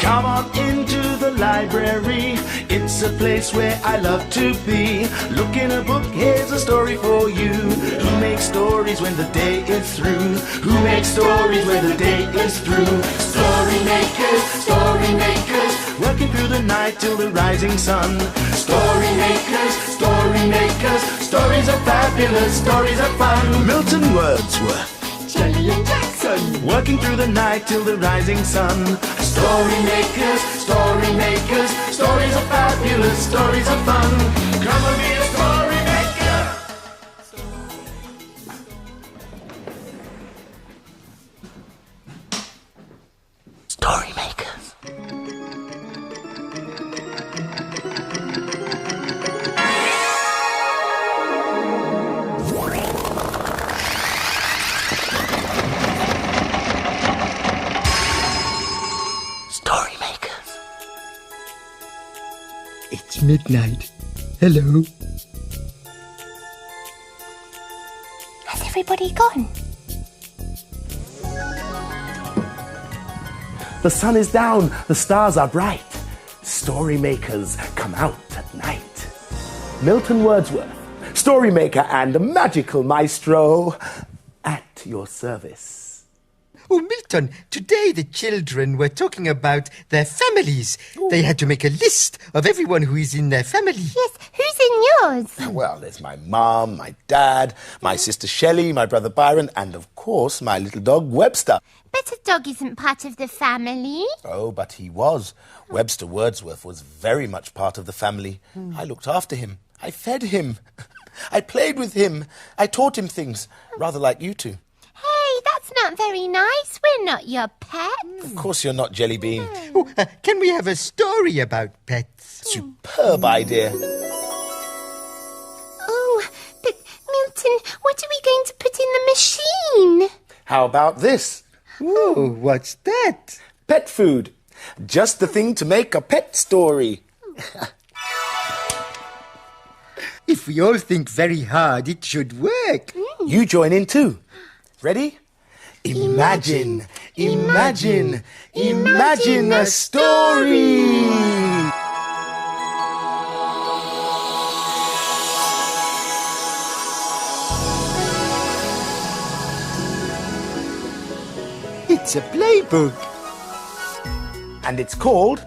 Come on into the library. It's a place where I love to be. Look in a book, here's a story for you. Who makes stories when the day is through? Who makes stories when the day is through? Story makers, working through the night till the rising sun. Story makers, stories are fabulous, stories are fun. Milton Wordsworth, Shelley and Jackson, working through the night till the rising sun. Story makers, stories are fabulous, stories are fun. Come and be a story maker. Story makers. It's midnight. Hello. Has everybody gone? The sun is down, the stars are bright. Story makers come out at night. Milton Wordsworth, story maker and magical maestro, at your service. Oh, Milton, today the children were talking about their families. Ooh. They had to make a list of everyone who is in their family. Yes, who's in yours? Well, there's my mum, my dad, my sister Shelley, my brother Byron, and of course my little dog Webster. But a dog isn't part of the family. Oh, but he was. Webster Wordsworth was very much part of the family. I looked after him. I fed him. I played with him. I taught him things, rather like you two. Hey, that's not very nice. We're not your pets. Of course you're not, Jellybean. Oh, can we have a story about pets? Superb idea. Oh, but Milton, what are we going to put in the machine? How about this? Oh, what's that? Pet food. Just the thing to make a pet story. If we all think very hard, it should work. You join in too. Ready? Imagine a story! It's a playbook. And it's called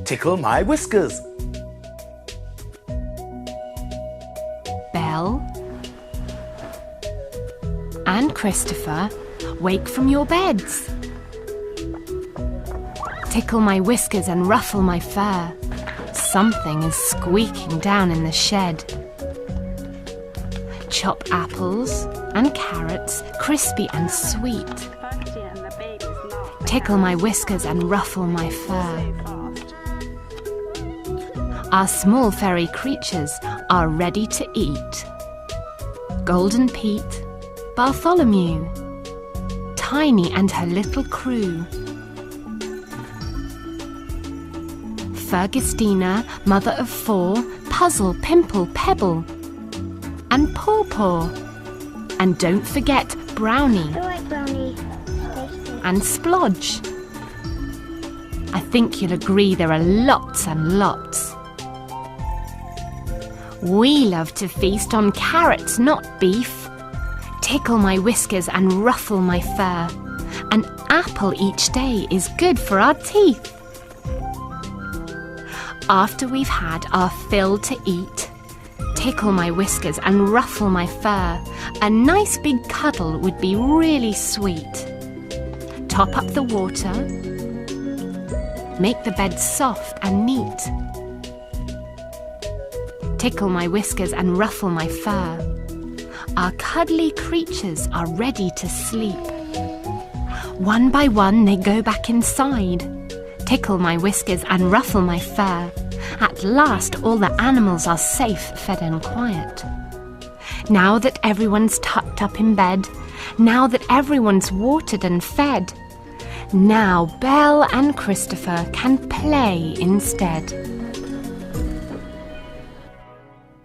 Tickle My Whiskers. Belle and Christopher, wake from your beds. Tickle my whiskers and ruffle my fur. Something is squeaking down in the shed. Chop apples and carrots, crispy and sweet. Tickle my whiskers and ruffle my fur. Our small fairy creatures are ready to eat. Golden Pete, Bartholomew, Tiny and her little crew. Fergustina, mother of 4, Puzzle, Pimple, Pebble, and Paw Paw. And don't forget Brownie. I like Brownie. And Splodge. I think you'll agree there are lots and lots. We love to feast on carrots, not beef. Tickle my whiskers and ruffle my fur. An apple each day is good for our teeth. After we've had our fill to eat, tickle my whiskers and ruffle my fur. A nice big cuddle would be really sweet. Top up the water. Make the bed soft and neat. Tickle my whiskers and ruffle my fur. Our cuddly creatures are ready to sleep. One by one they go back inside. Tickle my whiskers and ruffle my fur. At last all the animals are safe, fed and quiet. Now that everyone's tucked up in bed, now that everyone's watered and fed, now Belle and Christopher can play instead.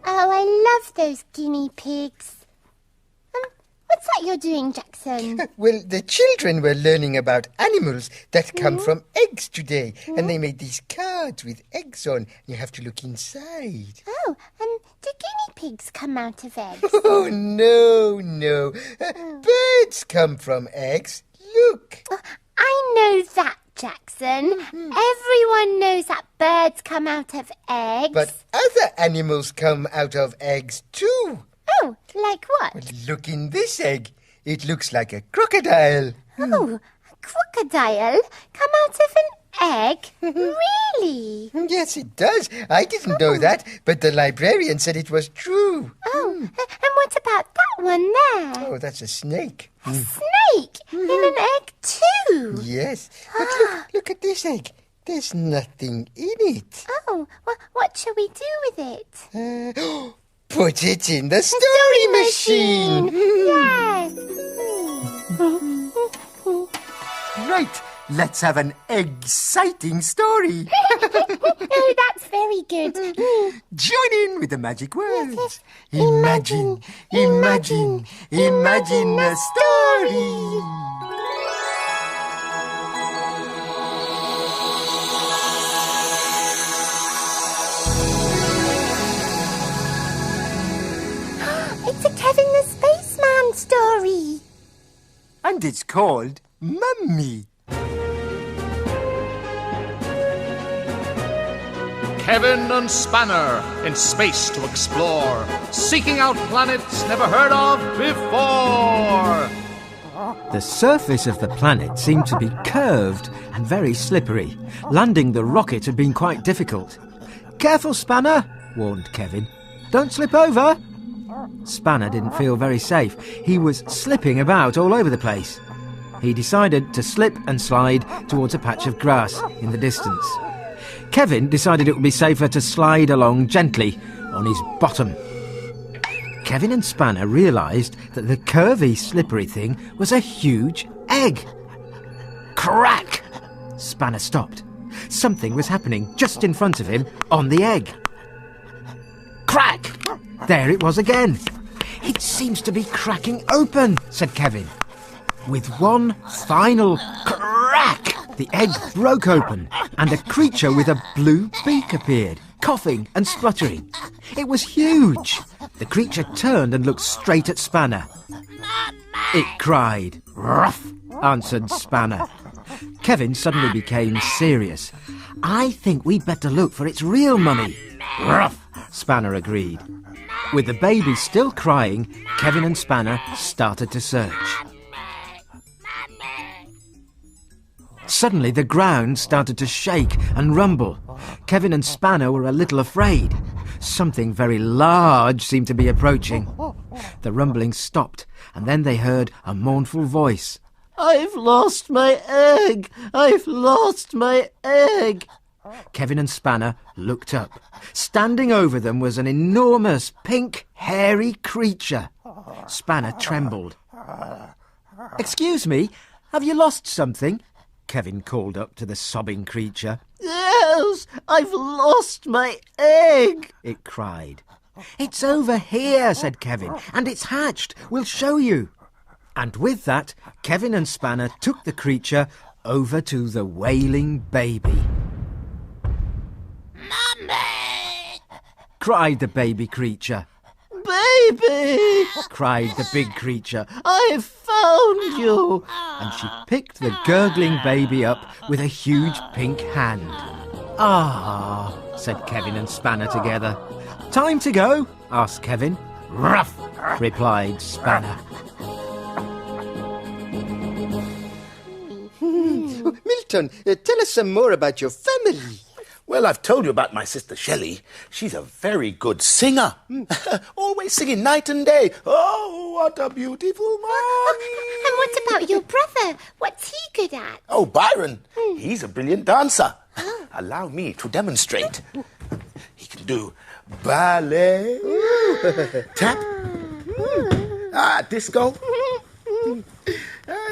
Oh, I love those guinea pigs. What's that you're doing, Jackson? Well, the children were learning about animals that come from eggs today. And they made these cards with eggs on. You have to look inside. Oh, do guinea pigs come out of eggs? Oh, no. Birds come from eggs. Look. I know that, Jackson. Everyone knows that birds come out of eggs. But other animals come out of eggs too. Oh, like what? Well, look in this egg. It looks like a crocodile. Oh, a crocodile come out of an egg? Really? Yes, it does. I didn't know that, but the librarian said it was true. Oh, and what about that one there? Oh, that's a snake. A snake in an egg too? Yes. But look at this egg. There's nothing in it. Oh, what shall we do with it? Put it in the story machine. Yes. Right. Let's have an exciting story. Oh, that's very good. Join in with the magic words. Yes. Imagine a story. It's a Kevin the Spaceman story. And it's called Mummy. Kevin and Spanner in space to explore, seeking out planets never heard of before. The surface of the planet seemed to be curved and very slippery. Landing the rocket had been quite difficult. "Careful, Spanner," warned Kevin. "Don't slip over." Spanner didn't feel very safe. He was slipping about all over the place. He decided to slip and slide towards a patch of grass in the distance. Kevin decided it would be safer to slide along gently on his bottom. Kevin and Spanner realised that the curvy, slippery thing was a huge egg. Crack! Spanner stopped. Something was happening just in front of him on the egg. Crack! There it was again. "It seems to be cracking open," said Kevin. With one final crack, the egg broke open and a creature with a blue beak appeared, coughing and spluttering. It was huge. The creature turned and looked straight at Spanner. It cried. "Ruff," answered Spanner. Kevin suddenly became serious. "I think we'd better look for its real mummy." "Ruff," Spanner agreed. With the baby still crying, Kevin and Spanner started to search. Suddenly the ground started to shake and rumble. Kevin and Spanner were a little afraid. Something very large seemed to be approaching. The rumbling stopped, and then they heard a mournful voice. "I've lost my egg! I've lost my egg!" Kevin and Spanner looked up. Standing over them was an enormous, pink, hairy creature. Spanner trembled. "Excuse me, have you lost something?" Kevin called up to the sobbing creature. "Yes, I've lost my egg," it cried. "It's over here," said Kevin, "and it's hatched. We'll show you." And with that, Kevin and Spanner took the creature over to the wailing baby. "Mummy!" cried the baby creature. "Baby!" cried the big creature. "I've found you!" And she picked the gurgling baby up with a huge pink hand. "Ah," said Kevin and Spanner together. "Time to go?" asked Kevin. "Ruff," replied Spanner. Milton, tell us some more about your family. Well, I've told you about my sister Shelley. She's a very good singer. Always singing night and day. Oh, what a beautiful morning. And what about your brother? What's he good at? Oh, Byron. He's a brilliant dancer. Allow me to demonstrate. He can do ballet, tap, disco.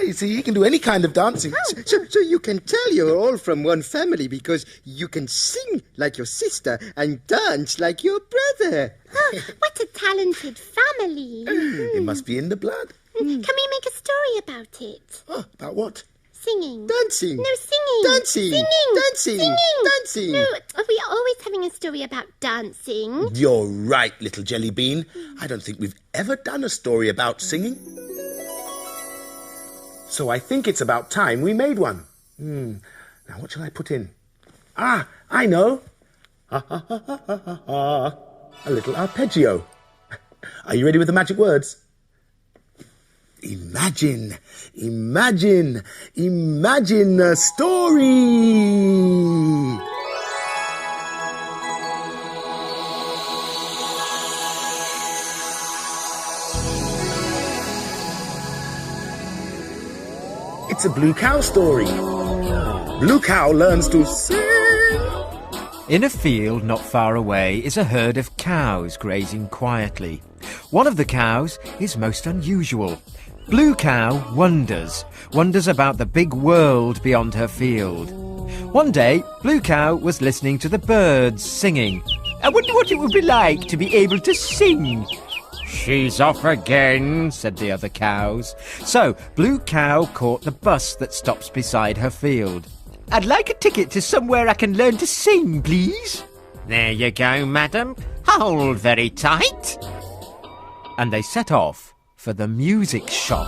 You see, he can do any kind of dancing. So you can tell you're all from one family because you can sing like your sister and dance like your brother. Oh, what a talented family. It must be in the blood. Can we make a story about it? Oh, about what? Singing. Dancing. No, singing. Dancing. Singing. Dancing. Singing. Dancing. No, we are always having a story about dancing. You're right, little jelly bean. I don't think we've ever done a story about singing. So I think it's about time we made one. Now what shall I put in? Ah, I know. Ha ha ha ha ha ha. A little arpeggio. Are you ready with the magic words? Imagine, imagine, imagine a story. It's a blue cow story. Blue cow learns to sing. In a field not far away is a herd of cows grazing quietly. One of the cows is most unusual. Blue cow wonders about the big world beyond her field. One day, Blue cow was listening to the birds singing. I wonder what it would be like to be able to sing. She's off again, said the other cows. So, Blue cow caught the bus that stops beside her field. I'd like a ticket to somewhere I can learn to sing, please. There you go, madam. Hold very tight. And they set off for the music shop.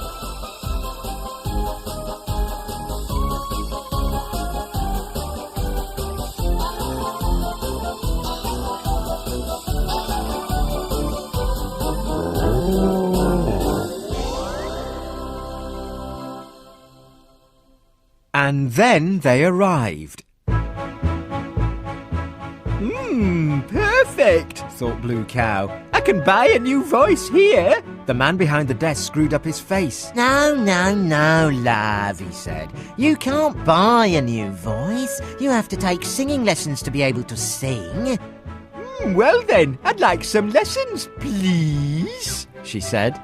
And then they arrived. Perfect, thought Blue Cow. I can buy a new voice here. The man behind the desk screwed up his face. No, love, he said. You can't buy a new voice. You have to take singing lessons to be able to sing. Well then, I'd like some lessons, please, she said.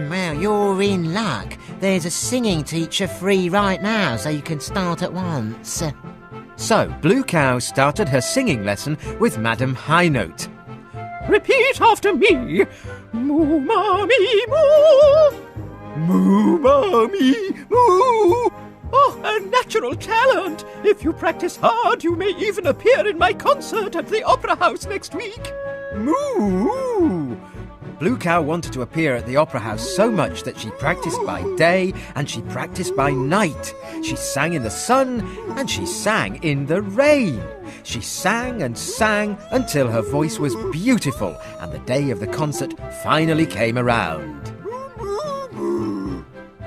Well, you're in luck. There's a singing teacher free right now, so you can start at once. So, Blue Cow started her singing lesson with Madam High Note. Repeat after me. Moo, mommy, moo. Moo, mommy, moo. Oh, a natural talent. If you practice hard, you may even appear in my concert at the Opera House next week. Moo. Blue Cow wanted to appear at the Opera House so much that she practiced by day and she practiced by night. She sang in the sun and she sang in the rain. She sang and sang until her voice was beautiful and the day of the concert finally came around.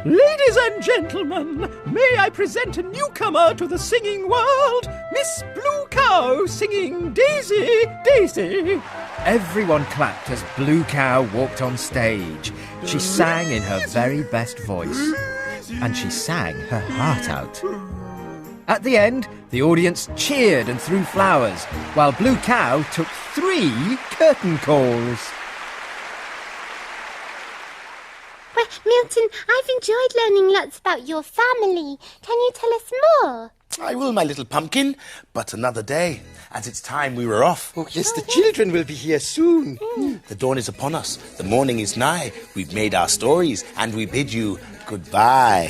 Ladies and gentlemen, may I present a newcomer to the singing world, Miss Blue Cow singing Daisy, Daisy. Everyone clapped as Blue Cow walked on stage. She sang in her very best voice, and she sang her heart out. At the end, the audience cheered and threw flowers, while Blue Cow took 3 curtain calls. Well, Milton, I've enjoyed learning lots about your family. Can you tell us more? I will, my little pumpkin, but another day, as it's time we were off. Oh, yes, the children will be here soon. The dawn is upon us. The morning is nigh. We've made our stories, and we bid you goodbye.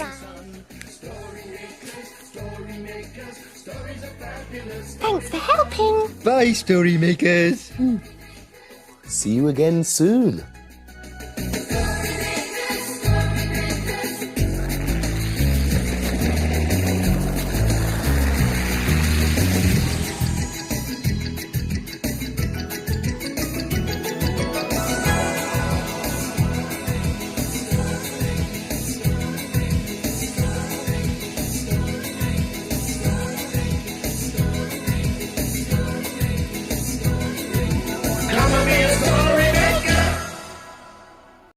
Thanks for helping. Bye, story makers. See you again soon.